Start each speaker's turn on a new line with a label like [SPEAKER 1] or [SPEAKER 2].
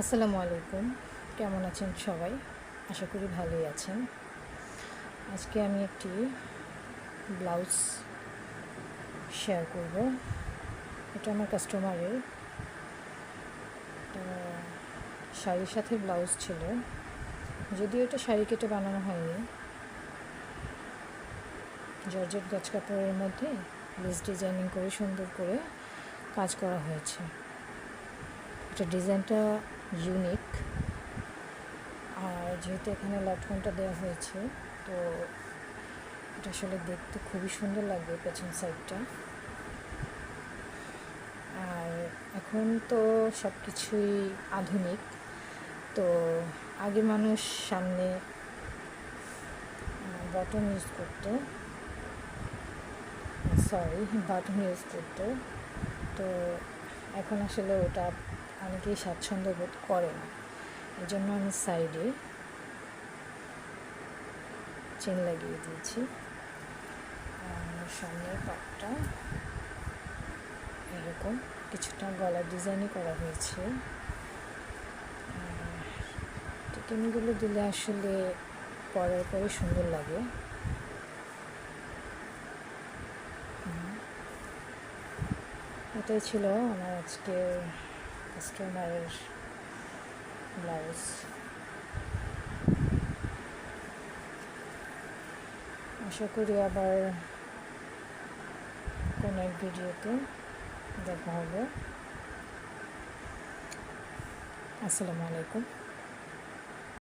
[SPEAKER 1] আসসালামু আলাইকুম। কেমন আছেন সবাই? আশা করি ভালোই আছেন। আজকে আমি একটি ব্লাউজ শেয়ার করব। এটা আমার কাস্টমারের একটা শাড়ির সাথে ব্লাউজ ছিল। যদিও এটা শাড়ি কেটে বানানো হয়নি, জর্জেট গাছ কাপড়ের মধ্যে লেস ডিজাইনিং করে সুন্দর করে কাজ করা হয়েছে। এটা ডিজাইনটা ইউনিক, আর যেহেতু এখানে লটকনটা দেওয়া হয়েছে, তো এটা আসলে দেখতে খুবই সুন্দর লাগবে পেছন সাইডটা। আর এখন তো সব কিছুই আধুনিক, তো আগে মানুষ সামনে বাটন ইউজ করতো, বাটন ইউজ করতো। তো এখন আসলে ওটা অনেকেই স্বাচ্ছন্দ্য বোধ করে না। এই জন্য আমি সাইডে চেন লাগিয়ে দিয়েছি। আর সামনের পাটটা এরকম কিছুটা গলার ডিজাইনই করা হয়েছে। টিকেনগুলো দিলে আসলে পরার পরে সুন্দর লাগে। এটাই ছিল আমার আজকের কাস্টমারের ব্লাউজ। আশা করি আবার কোনো এক ভিডিওতে দেখা হবে। আসসালামু আলাইকুম।